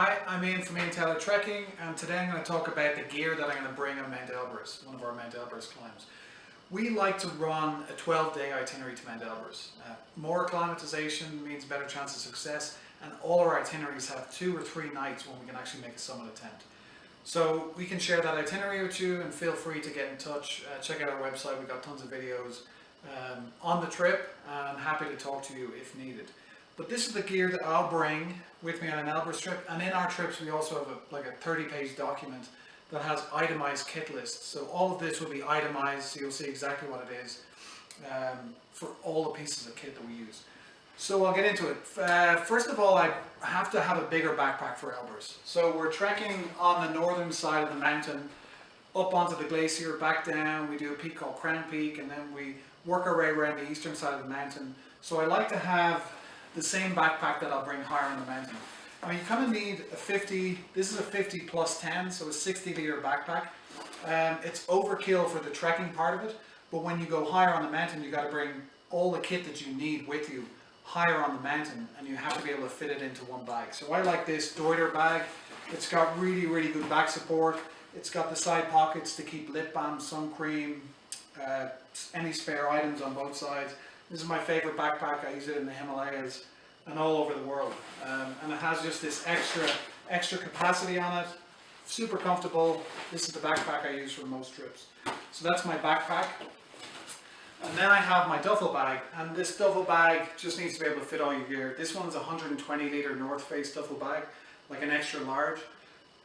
Hi, I'm Ian from Untitled Trekking, and today I'm going to talk about the gear that I'm going to bring on Mount Elbrus, one of our Mount Elbrus climbs. We like to run a 12-day itinerary to Mount Elbrus. More acclimatization means better chance of success, and all our itineraries have 2 or 3 nights when we can actually make a summit attempt. So we can share that itinerary with you, and feel free to get in touch. Check out our website, we've got tons of videos on the trip, and happy to talk to you if needed. But this is the gear that I'll bring with me on an Elbrus trip, and in our trips we also have a 30-page document that has itemized kit lists. So all of this will be itemized, so you'll see exactly what it is for all the pieces of kit that we use. So I'll get into it. First of all, I have to have a bigger backpack for Elbrus. So we're trekking on the northern side of the mountain, up onto the glacier, back down. We do a peak called Crampons, and then we work our way around the eastern side of the mountain. So I like to have the same backpack that I'll bring higher on the mountain. I mean, you kind of need a 50, this is a 50 plus 10, so a 60-liter backpack. It's overkill for the trekking part of it, but when you go higher on the mountain, you got to bring all the kit that you need with you higher on the mountain, and you have to be able to fit it into one bag. So I like this Duffel Bag. It's got really, really good back support. It's got the side pockets to keep lip balm, sun cream, any spare items on both sides. This is my favorite backpack. I use it in the Himalayas and all over the world. And it has just this extra capacity on it. Super comfortable. This is the backpack I use for most trips. So that's my backpack. And then I have my duffel bag. And this duffel bag just needs to be able to fit all your gear. This one's a 120-liter North Face duffel bag, like an extra large.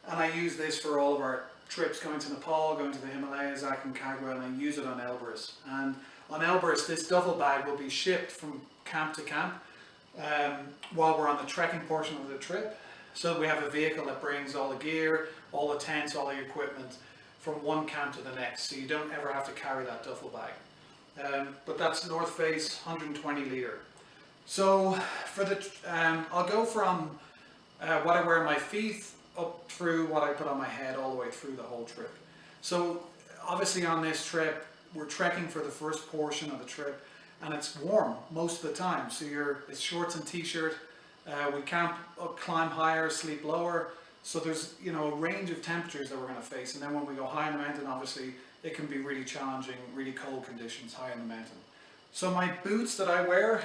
And I use this for all of our trips, going to Nepal, going to the Himalayas, Aconcagua, and I use it on Elbrus. And on Elbrus, this duffel bag will be shipped from camp to camp while we're on the trekking portion of the trip. So we have a vehicle that brings all the gear, all the tents, all the equipment from one camp to the next. So you don't ever have to carry that duffel bag. But that's North Face 120-liter. So for the, I'll go from what I wear on my feet up through what I put on my head, all the way through the whole trip. So obviously on this trip, we're trekking for the first portion of the trip, and it's warm most of the time. So it's shorts and t-shirt. We can't climb higher, sleep lower. So there's a range of temperatures that we're going to face. And then when we go high in the mountain, obviously it can be really challenging, really cold conditions high in the mountain. So my boots that I wear,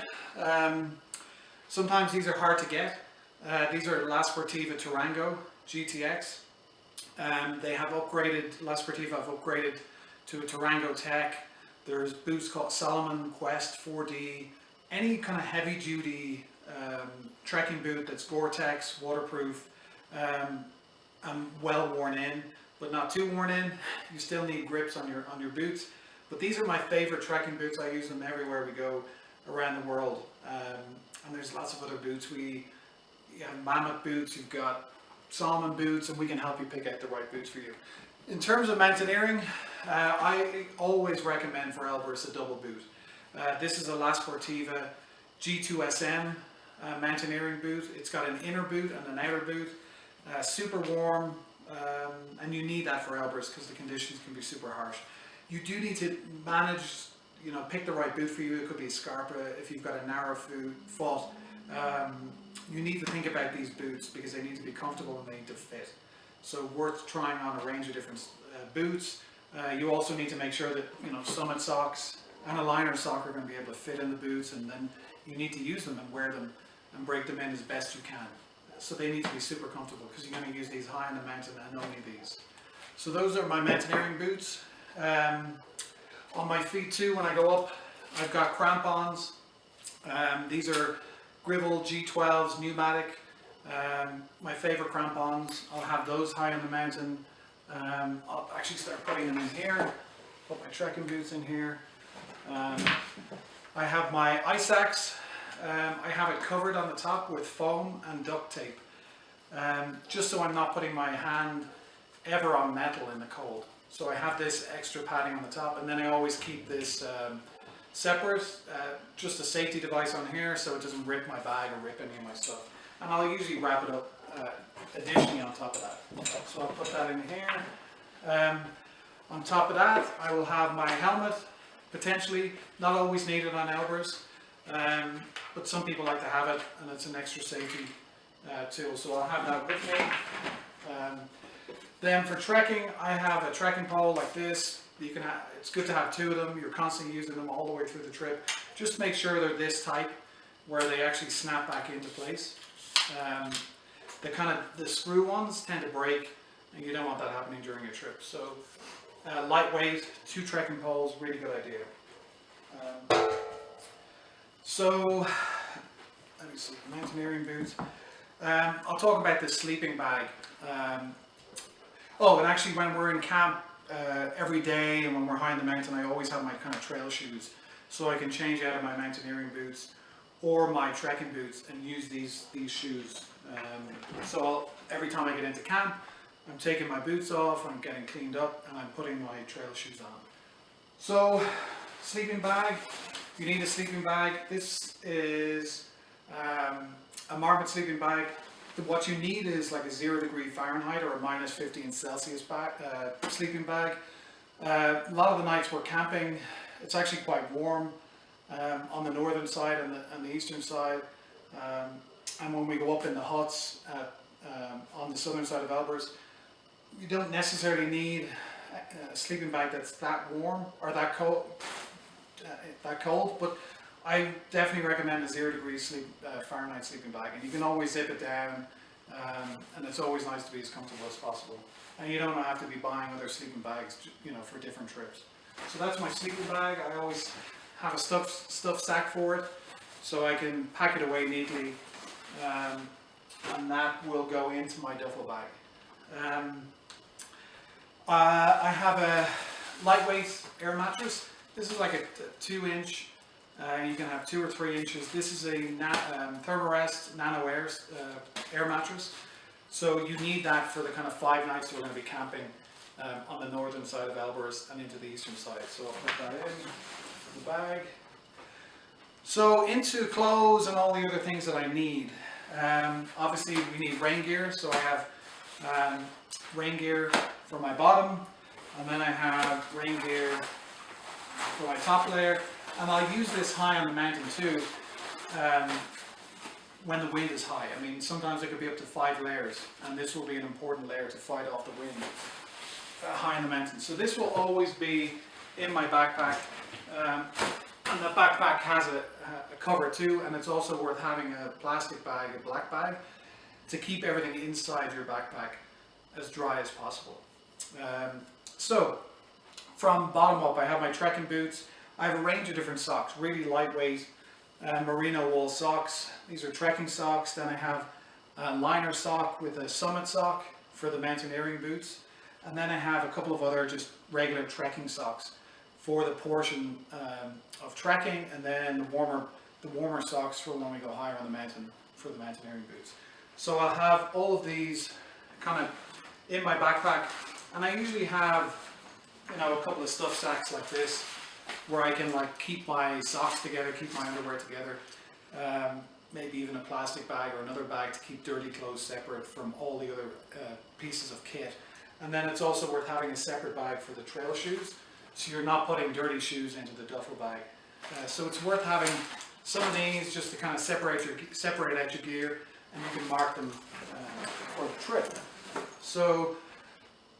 sometimes these are hard to get. These are La Sportiva Tarango GTX. They have upgraded, La Sportiva have upgraded to a Tarango Tech. There's boots called Salomon Quest 4D. Any kind of heavy duty trekking boot that's Gore-Tex, waterproof, and well worn in, but not too worn in. You still need grips on your boots. But these are my favorite trekking boots. I use them everywhere we go around the world. And there's lots of other boots. You have Mammoth boots, you've got Salomon boots, and we can help you pick out the right boots for you. In terms of mountaineering, I always recommend for Elbrus a double boot. This is a La Sportiva G2SM mountaineering boot. It's got an inner boot and an outer boot. Super warm, and you need that for Elbrus because the conditions can be super harsh. You do need to manage, pick the right boot for you. It could be a Scarpa if you've got a narrow foot. You need to think about these boots because they need to be comfortable and they need to fit. So worth trying on a range of different boots. You also need to make sure that Summit socks and a liner sock are going to be able to fit in the boots, and then you need to use them and wear them and break them in as best you can. So they need to be super comfortable because you're going to use these high in the mountain and only these. So those are my mountaineering boots. On my feet too, when I go up, I've got Crampons. These are Grivel G12s, pneumatic. My favorite Crampons. I'll have those high in the mountain. I'll actually start putting them in here. Put my trekking boots in here. I have my ice axe. I have it covered on the top with foam and duct tape, just so I'm not putting my hand ever on metal in the cold. So I have this extra padding on the top, and then I always keep this separate, just a safety device on here so it doesn't rip my bag or rip any of my stuff. And I'll usually wrap it up additionally on top of that. So I'll put that in here. On top of that, I will have my helmet, potentially, not always needed on Elbrus, but some people like to have it, and it's an extra safety tool, so I'll have that with me. Then for trekking, I have a trekking pole like this. You can have, it's good to have two of them. You're constantly using them all the way through the trip. Just make sure they're this type where they actually snap back into place. The screw ones tend to break, and you don't want that happening during your trip. So lightweight, two trekking poles, really good idea. So let me see, mountaineering boots. I'll talk about the sleeping bag. And actually when we're in camp every day and when we're high in the mountain, I always have my kind of trail shoes. So I can change out of my mountaineering boots or my trekking boots and use these shoes. Every time I get into camp, I'm taking my boots off, I'm getting cleaned up, and I'm putting my trail shoes on. So, sleeping bag. You need a sleeping bag. This is a marmot sleeping bag. What you need is like a 0 degree Fahrenheit or a minus 15 Celsius sleeping bag. A lot of the nights we're camping, it's actually quite warm on the northern side and the eastern side. And when we go up in the huts on the southern side of Elbrus, you don't necessarily need a sleeping bag that's that warm or that cold, but I definitely recommend a 0 degree Fahrenheit sleeping bag, and you can always zip it down, and it's always nice to be as comfortable as possible. And you don't have to be buying other sleeping bags, for different trips. So that's my sleeping bag. I always have a stuff sack for it, so I can pack it away neatly, and that will go into my duffel bag. I have a lightweight air mattress. This is like a 2-inch. You can have 2 or 3 inches. This is a Thermarest Nano air mattress. So you need that for the kind of 5 nights we're going to be camping on the northern side of Elbrus and into the eastern side. So I'll put that in the bag. So into clothes and all the other things that I need. Obviously we need rain gear. So I have rain gear for my bottom, and then I have rain gear for my top layer. And I'll use this high on the mountain too, when the wind is high. I mean, sometimes it could be up to 5 layers, and this will be an important layer to fight off the wind high in the mountain. So this will always be in my backpack, and the backpack has a cover too, and it's also worth having a plastic bag, a black bag, to keep everything inside your backpack as dry as possible. So, from bottom up, I have my trekking boots. I have a range of different socks, really lightweight merino wool socks. These are trekking socks. Then I have a liner sock with a summit sock for the mountaineering boots. And then I have a couple of other just regular trekking socks for the portion of trekking, and then the warmer socks for when we go higher on the mountain for the mountaineering boots. So I'll have all of these kind of in my backpack, and I usually have a couple of stuff sacks like this, where I can keep my socks together, keep my underwear together, maybe even a plastic bag or another bag to keep dirty clothes separate from all the other pieces of kit. And then it's also worth having a separate bag for the trail shoes, so you're not putting dirty shoes into the duffel bag. So it's worth having some of these just to kind of separate out your gear, and you can mark them for the trip. So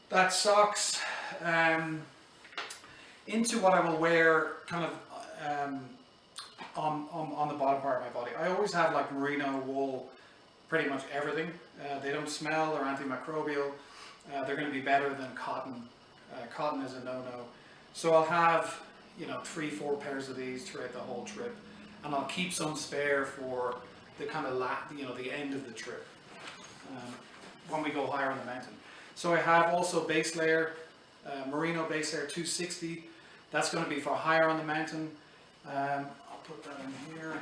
that's socks. Into what I will wear kind of on the bottom part of my body. I always have merino wool, pretty much everything. They don't smell, they're antimicrobial. They're going to be better than cotton. Cotton is a no-no. So I'll have 3-4 pairs of these throughout the whole trip, and I'll keep some spare for the kind of the end of the trip when we go higher on the mountain. So I have also base layer, merino base layer 260. That's going to be for higher on the mountain. I'll put that in here.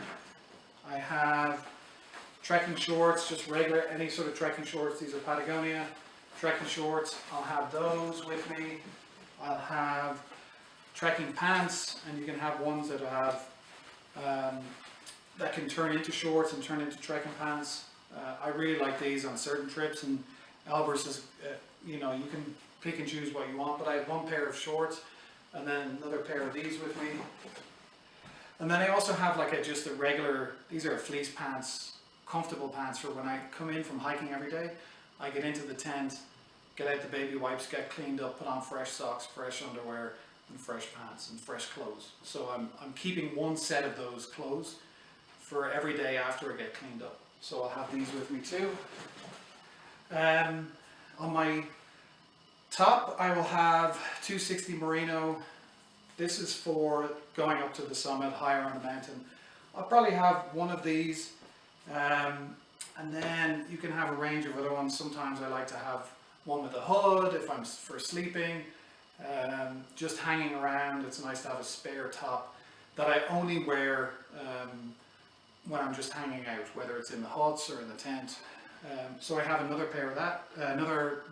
I have trekking shorts, just regular, any sort of trekking shorts. These are Patagonia trekking shorts. I'll have those with me. I'll have trekking pants, and you can have ones that have that can turn into shorts and turn into trekking pants. I really like these on certain trips, and Elbrus is, you can pick and choose what you want, but I have one pair of shorts and then another pair of these with me. And then I also have just a regular, these are fleece pants comfortable pants for when I come in from hiking every day. I get into the tent, get out the baby wipes, get cleaned up, put on fresh socks, fresh underwear, and fresh pants and fresh clothes. So I'm keeping one set of those clothes for every day after I get cleaned up. So I'll have these with me too. On my top I will have 260 merino. This is for going up to the summit, higher on the mountain. I'll probably have one of these, and then you can have a range of other ones. Sometimes I like to have one with a hood if I'm for sleeping, just hanging around. It's nice to have a spare top that I only wear when I'm just hanging out, whether it's in the huts or in the tent. So I have another pair of that, another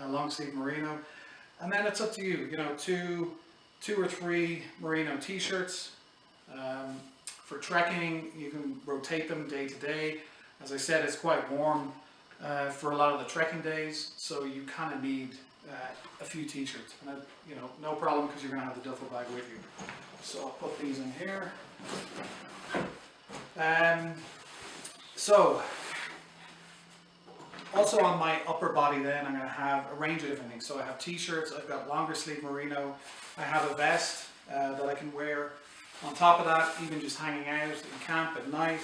long sleeve merino, and then it's up to you. You know, two or three merino t-shirts. For trekking, you can rotate them day to day. As I said, it's quite warm for a lot of the trekking days, so you kind of need a few t-shirts. And you know, no problem, because you're going to have the duffel bag with you. So I'll put these in here. So also on my upper body then, I'm going to have a range of different things. So I have t-shirts, I've got longer sleeve merino, I have a vest that I can wear. On top of that, even just hanging out in camp at night,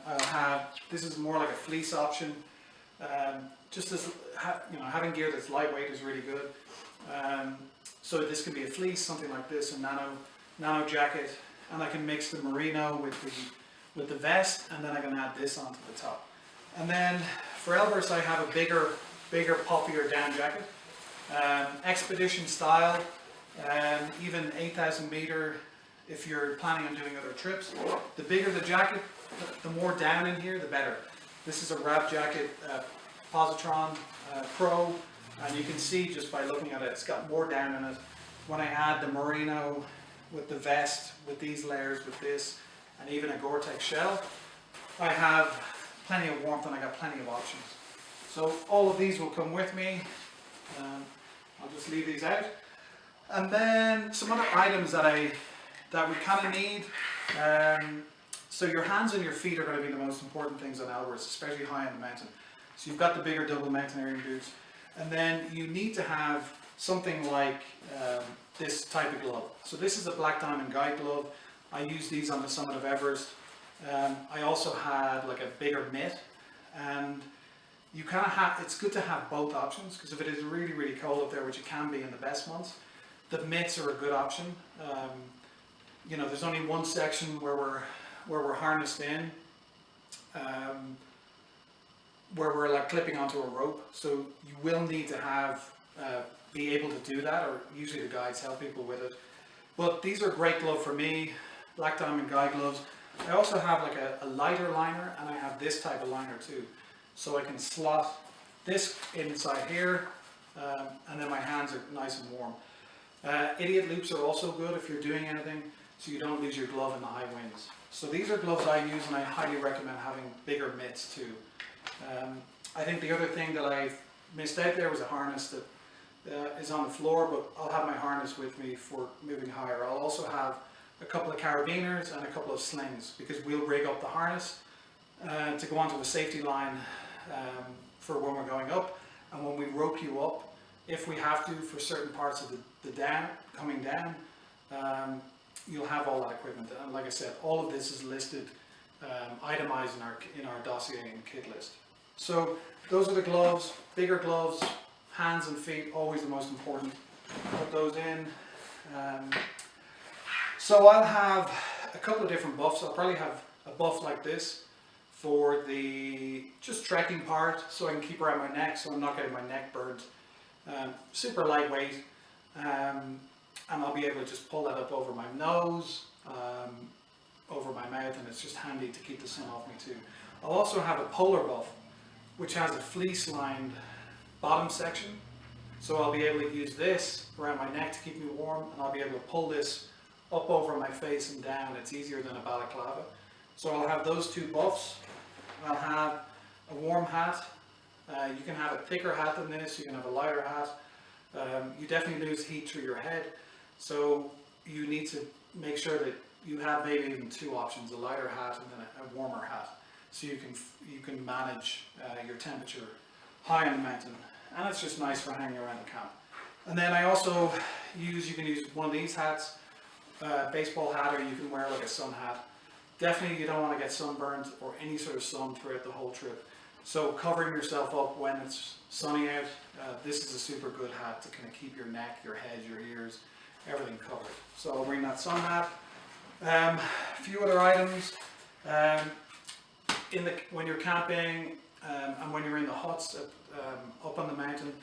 I'll have, this is more like a fleece option. Just as, you know, having gear that's lightweight is really good. So this can be a fleece, something like this, a nano jacket, and I can mix the merino with the vest, and then I can add this onto the top. And then for Elbrus, I have a bigger, puffier down jacket, expedition style, even 8,000 meter. If you're planning on doing other trips, the bigger the jacket, the more down in here, the better. This is a wrap jacket, Positron Pro, and you can see just by looking at it, it's got more down in it. When I add the merino with the vest, with these layers, with this, and even a Gore-Tex shell, I have plenty of warmth and I got plenty of options. So all of these will come with me. I'll just leave these out. And then some other items that we kind of need. So your hands and your feet are going to be the most important things on Elbrus, especially high on the mountain. So you've got the bigger double mountaineering boots, and then you need to have something like this type of glove. So this is a Black Diamond guide glove. I use these on the summit of Everest. I also had like a bigger mitt, and you kind of have, it's good to have both options, because if it is really, really cold up there, which it can be in the best months, the mitts are a good option. You know, there's only one section where we're harnessed in, where we're like clipping onto a rope. So you will need to have be able to do that, or usually the guides help people with it. But these are a great glove for me, Black Diamond guide gloves. I also have like a lighter liner, and I have this type of liner too. So I can slot this inside here, and then my hands are nice and warm. Idiot loops are also good if you're doing anything, so you don't lose your glove in the high winds. So these are gloves I use, and I highly recommend having bigger mitts too. I think the other thing that I missed out there was a harness that is on the floor, but I'll have my harness with me for moving higher. I'll also have a couple of carabiners and a couple of slings, because we'll rig up the harness to go onto a safety line for when we're going up, and when we rope you up, if we have to, for certain parts of the coming down, you'll have all that equipment. And like I said, all of this is listed, itemized in our dossier and kit list. So those are the gloves, bigger gloves, hands and feet, always the most important. Put those in. So I'll have a couple of different buffs. I'll probably have a buff like this for the just trekking part, so I can keep around my neck, so I'm not getting my neck burnt. Super lightweight, and I'll be able to just pull that up over my nose, over my mouth, and it's just handy to keep the sun off me too. I'll also have a polar buff, which has a fleece lined bottom section, so I'll be able to use this around my neck to keep me warm, and I'll be able to pull this up over my face and down. It's easier than a balaclava. So I'll have those two buffs. I'll have a warm hat. You can have a thicker hat than this, you can have a lighter hat. You definitely lose heat through your head, so you need to make sure that you have maybe even two options, a lighter hat and then a warmer hat. so you can manage your temperature high on the mountain, and it's just nice for hanging around the camp. And then I also you can use one of these hats, baseball hat, or you can wear like a sun hat. Definitely you don't want to get sunburned or any sort of sun throughout the whole trip. So covering yourself up when it's sunny out, this is a super good hat to kind of keep your neck, your head, your ears, everything covered. So I'll bring that sun hat. A few other items. When you're camping and when you're in the huts up on the mountain,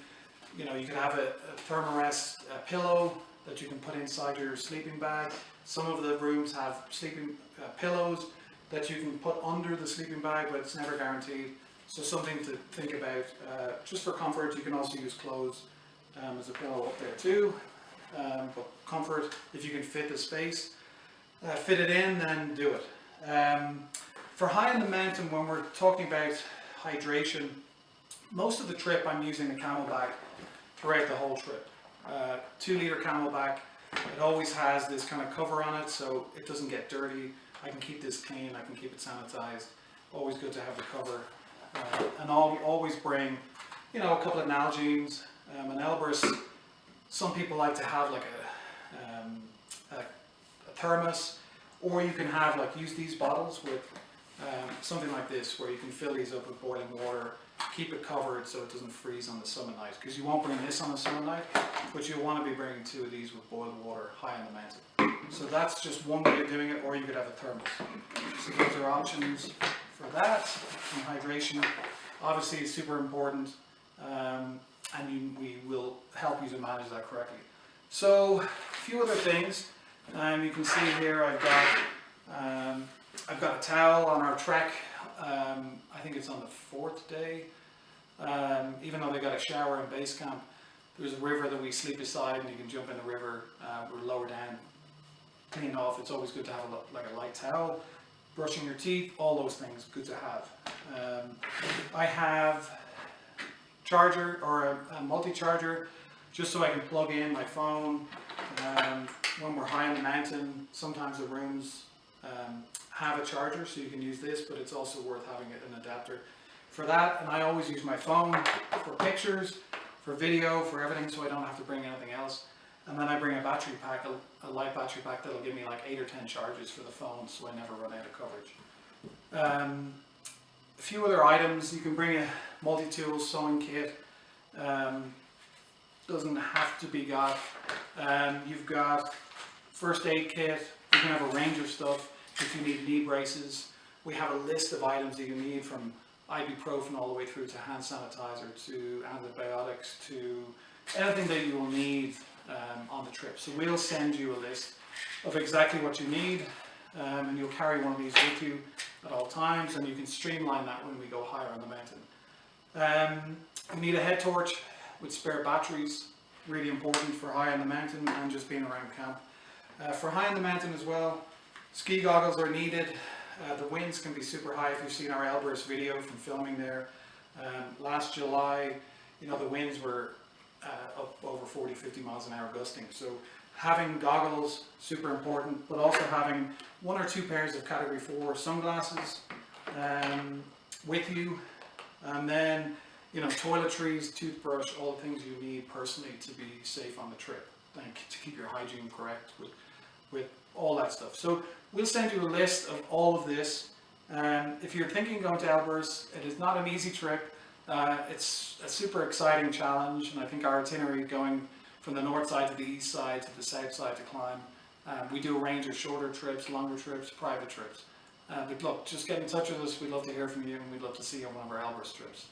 you know, you could have a thermarest pillow that you can put inside your sleeping bag. Some of the rooms have sleeping pillows that you can put under the sleeping bag, but it's never guaranteed. So something to think about. Just for comfort, you can also use clothes as a pillow up there too. But comfort, if you can fit the space, fit it in, then do it. For high in the mountain, when we're talking about hydration, most of the trip I'm using the Camelbak throughout the whole trip. 2 liter Camelbak. It always has this kind of cover on it, so it doesn't get dirty. I can keep this clean, I can keep it sanitized. Always good to have the cover. And I'll always bring, you know, a couple of Nalgene's, an Elbrus. Some people like to have like a thermos, or you can have use these bottles with something like this, where you can fill these up with boiling water, keep it covered so it doesn't freeze on the summer night, because you won't bring this on the summer night, but you'll want to be bringing 2 of these with boiled water high on the mountain. So that's just one way of doing it, or you could have a thermos. So those are options for that. And hydration obviously is super important, and we will help you to manage that correctly. So a few other things. You can see here I've got a towel on our trek. I think it's on the 4th day. Even though they got a shower in base camp, there's a river that we sleep beside, and you can jump in the river. We're lower down, clean off. It's always good to have a light towel. Brushing your teeth, all those things, good to have. I have charger, or a multi-charger, just so I can plug in my phone. When we're high on the mountain, sometimes the rooms have a charger, so you can use this, but it's also worth having an adapter for that. And I always use my phone for pictures, for video, for everything, so I don't have to bring anything else. And then I bring a battery pack, a light battery pack that'll give me like 8 or 10 charges for the phone, so I never run out of coverage. A few other items. You can bring a multi-tool sewing kit. Doesn't have to be got. You've got first aid kit. You can have a range of stuff if you need knee braces. We have a list of items that you need, from ibuprofen all the way through to hand sanitizer, to antibiotics, to anything that you will need on the trip. So we'll send you a list of exactly what you need, and you'll carry one of these with you at all times, and you can streamline that when we go higher on the mountain. You need a head torch with spare batteries, really important for high on the mountain and just being around camp. For high on the mountain as well, ski goggles are needed. The winds can be super high. If you've seen our Elbrus video from filming there, last July, you know, the winds were up over 40-50 miles an hour gusting. So having goggles, super important, but also having 1 or 2 pairs of category 4 sunglasses with you. And then, you know, toiletries, toothbrush, all the things you need personally to be safe on the trip, and to keep your hygiene correct with all that stuff. So we'll send you a list of all of this. If you're thinking going to Elbrus, it is not an easy trip. It's a super exciting challenge, and I think our itinerary going from the north side to the east side to the south side to climb. We do a range of shorter trips, longer trips, private trips. But look, just get in touch with us. We'd love to hear from you, and we'd love to see you on one of our Elbrus trips.